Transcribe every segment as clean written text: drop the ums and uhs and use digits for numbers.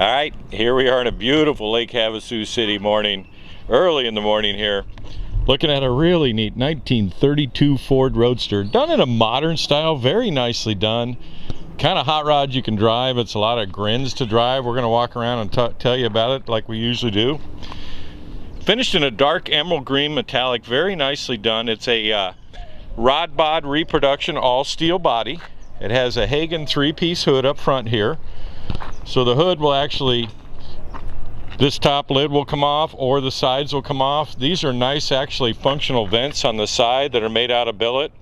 All right, here we are in a beautiful Lake Havasu City morning, early in the morning here, looking at a really neat 1932 Ford Roadster, done in a modern style, very nicely done. Kind of hot rod you can drive. It's a lot of grins to drive. We're going to walk around and tell you about it like we usually do. Finished in a dark emerald green metallic, very nicely done. It's a rod bod reproduction, all steel body. It has a Hagen 3-piece hood up front here. So the hood will actually, this top lid will come off, or the sides will come off. These are nice, actually functional vents on the side that are made out of billet.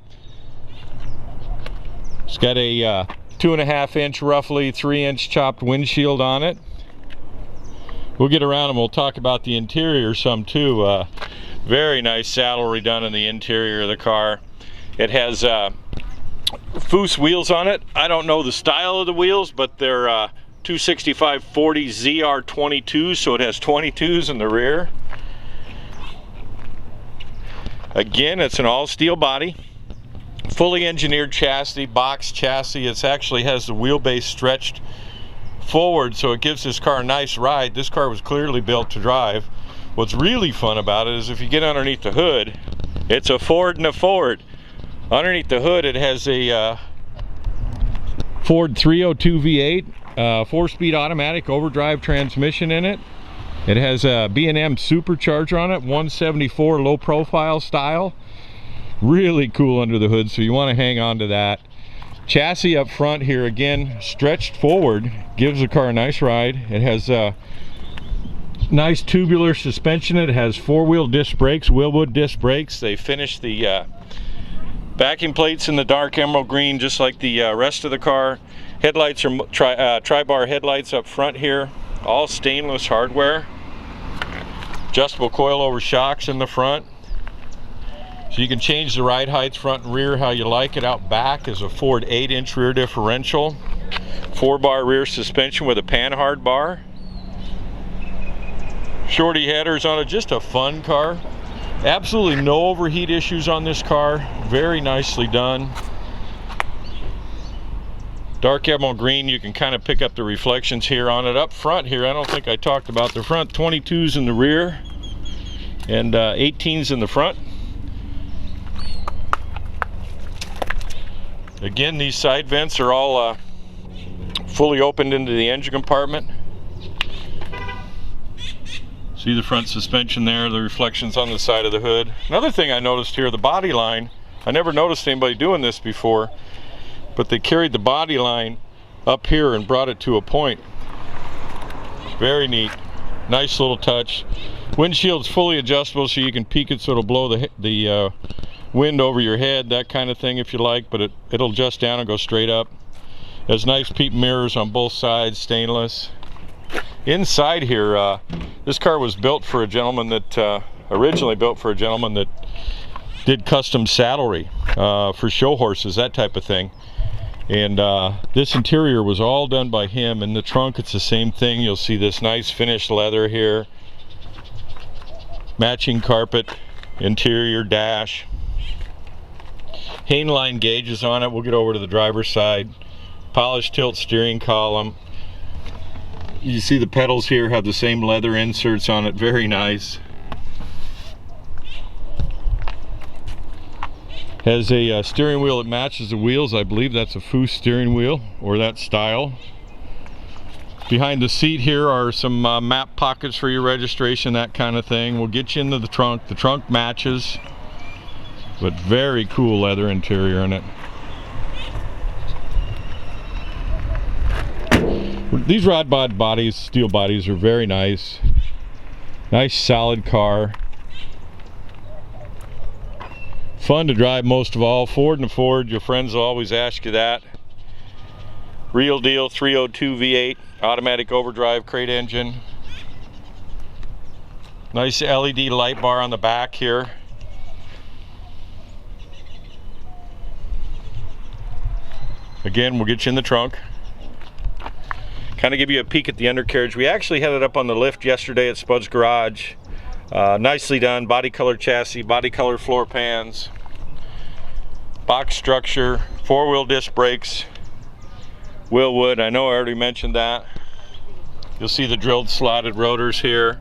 It's got a 2.5-inch, roughly 3-inch chopped windshield on it. We'll get around and we'll talk about the interior some too. Very nice saddle redone in the interior of the car. It has Foose wheels on it. I don't know the style of the wheels, but they're 265/40 ZR22, so it has 22s in the rear. Again, it's an all steel body, fully engineered chassis, box chassis. It actually has the wheelbase stretched forward, so it gives this car a nice ride. This car was clearly built to drive. What's really fun about it is if you get underneath the hood, it's a Ford and a Ford. Underneath the hood, it has a Ford 302 V8, 4-speed automatic overdrive transmission in it. It has a B&M supercharger on it, 174 low profile style. Really cool under the hood, so you want to hang on to that. Chassis up front here, again, stretched forward, gives the car a nice ride. It has nice tubular suspension. It has 4-wheel disc brakes, Wilwood disc brakes. They finished the backing plates in the dark emerald green, just like the rest of the car. Headlights are tri-bar headlights up front here, all stainless hardware. Adjustable coilover shocks in the front, so you can change the ride height front and rear how you like it. Out back is a Ford 8-inch rear differential, 4-bar rear suspension with a panhard bar. Shorty headers on it, just a fun car. Absolutely no overheat issues on this car. Very nicely done. Dark emerald green, you can kind of pick up the reflections here on it. Up front here, I don't think I talked about the front. 22s in the rear and 18s in the front. Again, these side vents are all fully opened into the engine compartment. See the front suspension there, the reflections on the side of the hood. Another thing I noticed here, the body line. I never noticed anybody doing this before, but they carried the body line up here and brought it to a point. Very neat. Nice little touch. Windshield's fully adjustable, so you can peek it so it'll blow the wind over your head, that kind of thing if you like, but it'll adjust down and go straight up. Has nice peep mirrors on both sides, stainless. Inside here, this car was built for a gentleman that originally built for a gentleman that did custom saddlery for show horses, that type of thing. And this interior was all done by him. In the trunk, it's the same thing. You'll see this nice finished leather here, matching carpet, interior dash, Hainline gauges on it. We'll get over to the driver's side. Polished tilt steering column. You see the pedals here have the same leather inserts on it. Very nice. Has a steering wheel that matches the wheels. I believe that's a Foose steering wheel, or that style. Behind the seat here are some map pockets for your registration, that kind of thing. We'll get you into the trunk. The trunk matches, but very cool leather interior in it. These rod bod bodies, steel bodies, are very nice. Nice solid car. Fun to drive most of all. Ford and Ford, your friends will always ask you that. Real deal 302 V8, automatic overdrive crate engine. Nice LED light bar on the back here. Again, we'll get you in the trunk. Kind of give you a peek at the undercarriage. We actually had it up on the lift yesterday at Spud's Garage. Nicely done, body color chassis, body color floor pans, box structure, 4-wheel disc brakes, Wilwood, I know I already mentioned that. You'll see the drilled slotted rotors here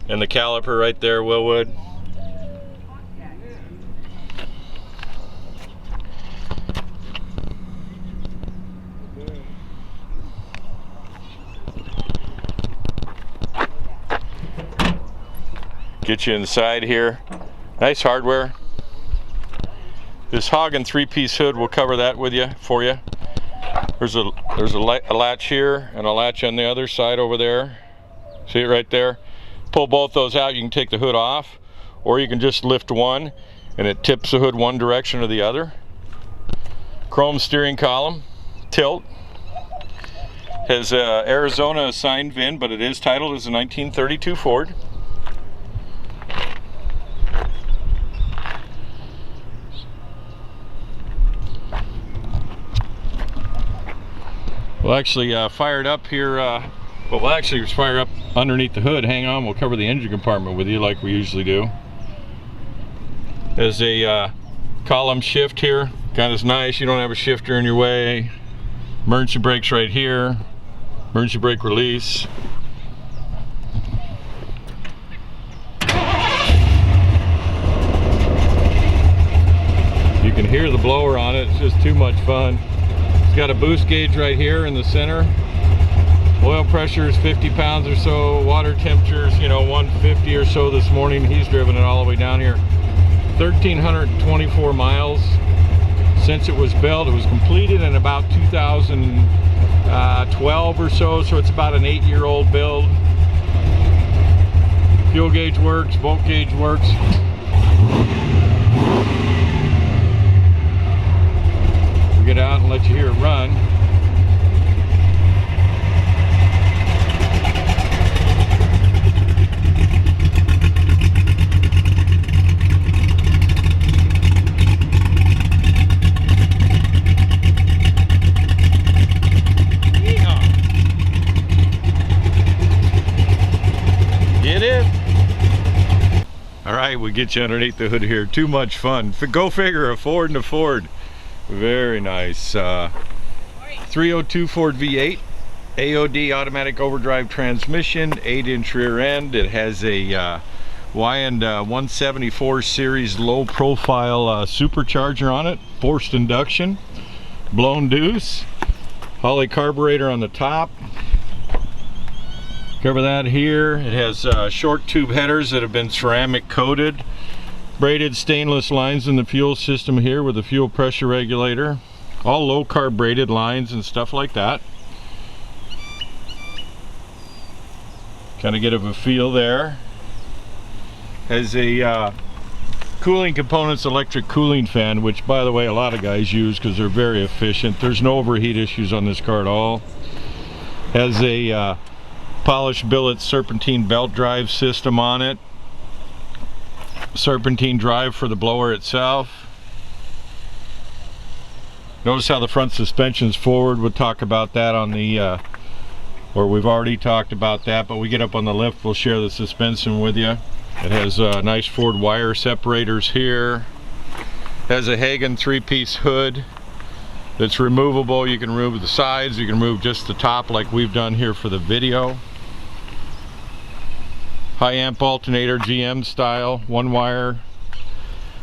and the caliper right there, Willwood. Get you inside here. Nice hardware. This Hagen 3-piece hood will cover that with you for you. There's a latch here and a latch on the other side over there. See it right there? Pull both those out, you can take the hood off, or you can just lift one and it tips the hood one direction or the other. Chrome steering column, tilt. Has Arizona assigned VIN, but it is titled as a 1932 Ford. We'll actually fire it up here, we'll actually fire up underneath the hood. Hang on, we'll cover the engine compartment with you like we usually do. There's a column shift here, kind of nice, you don't have a shifter in your way. Emergency brakes right here, emergency brake release. You can hear the blower on it, it's just too much fun. It's got a boost gauge right here in the center. Oil pressure is 50 pounds or so. Water temperatures, 150 or so this morning. He's driven it all the way down here. 1,324 miles since it was built. It was completed in about 2012 or so, so it's about an 8-year-old build. Fuel gauge works, volt gauge works. Get out and let you hear it run. Get it? All right, we get you underneath the hood here. Too much fun. Go figure, a Ford and a Ford. Very nice. 302 Ford V8, AOD automatic overdrive transmission, 8-inch rear end. It has a Wyand 174 series low profile supercharger on it, forced induction, blown deuce, Holley carburetor on the top. Cover that here. It has short tube headers that have been ceramic coated. Braided stainless lines in the fuel system here with a fuel pressure regulator. All low carb braided lines and stuff like that. Kind of get a feel there. Has a cooling components electric cooling fan, which by the way a lot of guys use because they're very efficient. There's no overheat issues on this car at all. Has a polished billet serpentine belt drive system on it. Serpentine drive for the blower itself. Notice how the front suspension's forward. We'll talk about that on the or we've already talked about that, but we get up on the lift, we'll share the suspension with you. It has nice Ford wire separators here. It has a Hagen 3-piece hood that's removable. You can remove the sides, you can remove just the top like we've done here for the video. High amp alternator, GM style, 1-wire.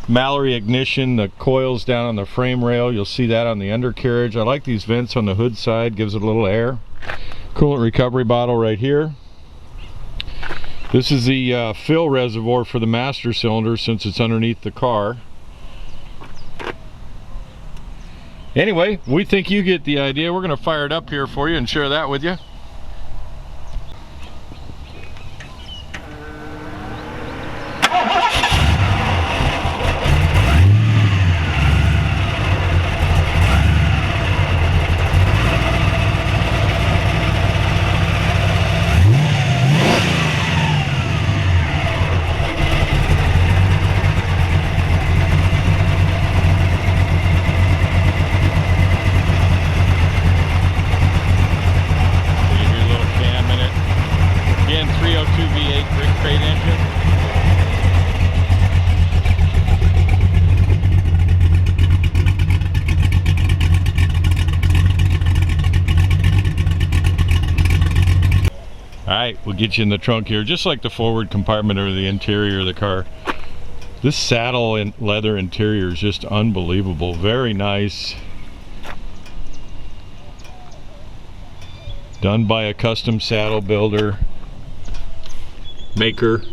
Mallory ignition, the coils down on the frame rail. You'll see that on the undercarriage. I like these vents on the hood side, gives it a little air. Coolant recovery bottle right here. This is the fill reservoir for the master cylinder since it's underneath the car. Anyway, we think you get the idea. We're going to fire it up here for you and share that with you. Alright, we'll get you in the trunk here, just like the forward compartment or the interior of the car. This saddle and leather interior is just unbelievable. Very nice. Done by a custom saddle builder, maker.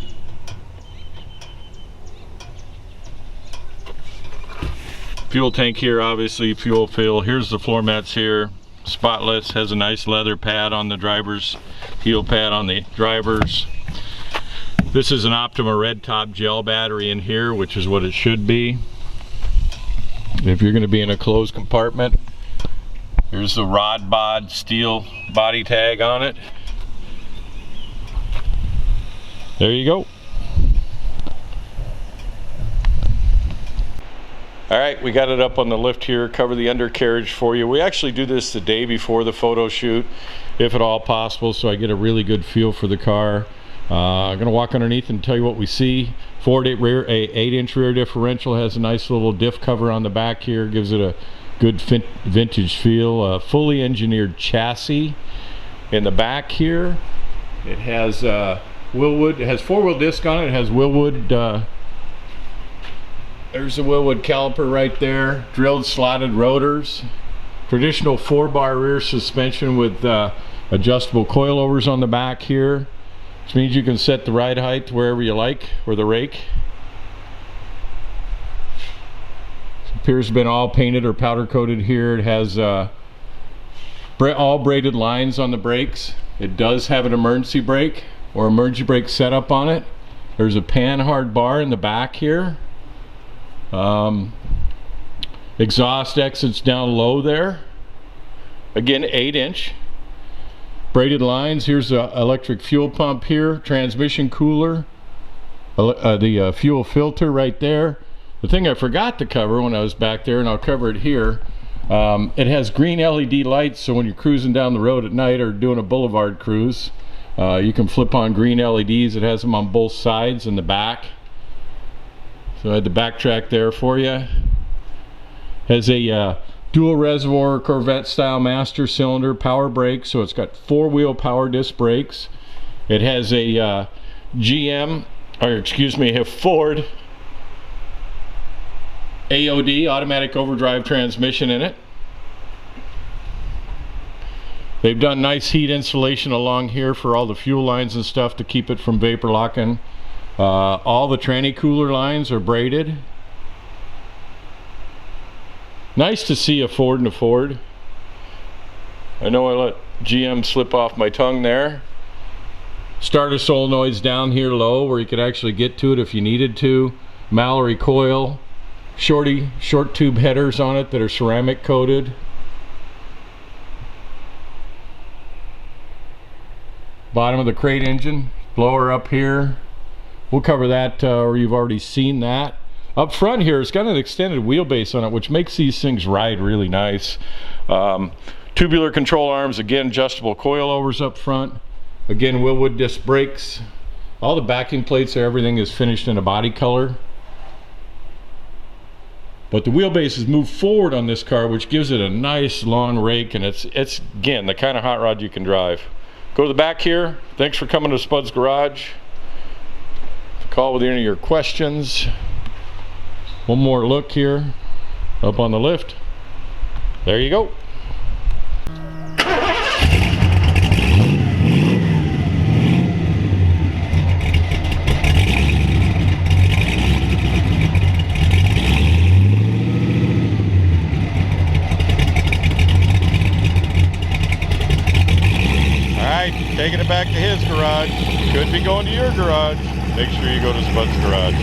Fuel tank here, obviously fuel fill. Here's the floor mats here. Spotless, has a nice leather pad on the driver's, heel pad on the driver's. This is an Optima red top gel battery in here, which is what it should be if you're going to be in a closed compartment. Here's the rod bod steel body tag on it. There you go. Alright, we got it up on the lift here, cover the undercarriage for you. We actually do this the day before the photo shoot, if at all possible, so I get a really good feel for the car. I'm going to walk underneath and tell you what we see. Ford 8-inch rear differential, has a nice little diff cover on the back here, gives it a good vintage feel. Fully engineered chassis in the back here. It has Willwood, it has four-wheel disc on it. It has Willwood, there's the Willwood caliper right there. Drilled slotted rotors. Traditional 4-bar rear suspension with adjustable coilovers on the back here, which means you can set the ride height to wherever you like, or the rake. It appears to have been all painted or powder coated here. It has all braided lines on the brakes. It does have an emergency brake or emergency brake setup on it. There's a panhard bar in the back here. Exhaust exits down low there. Again, 8-inch. Braided lines. Here's the electric fuel pump here. Transmission cooler. The fuel filter right there. The thing I forgot to cover when I was back there, and I'll cover it here, it has green LED lights, so when you're cruising down the road at night or doing a boulevard cruise, you can flip on green LEDs. It has them on both sides in the back. So I had the backtrack there for you. Has a dual reservoir Corvette style master cylinder power brake, so it's got 4-wheel power disc brakes. It has a Ford AOD, automatic overdrive transmission in it. They've done nice heat insulation along here for all the fuel lines and stuff to keep it from vapor locking. All the tranny cooler lines are braided. Nice to see a Ford and a Ford. I know I let GM slip off my tongue there. Starter solenoids down here low where you could actually get to it if you needed to. Mallory coil. Short tube headers on it that are ceramic coated. Bottom of the crate engine. Blower up here. We'll cover that, or you've already seen that. Up front here, it's got an extended wheelbase on it, which makes these things ride really nice. Tubular control arms, again, adjustable coilovers up front. Again, Willwood disc brakes. All the backing plates, everything is finished in a body color. But the wheelbase is moved forward on this car, which gives it a nice long rake, and it's again, the kind of hot rod you can drive. Go to the back here. Thanks for coming to Spud's Garage. Call with any of your questions. One more look here up on the lift. There you go. Alright, taking it back to his garage. Could be going to your garage. Make sure you go to Spud's Garage.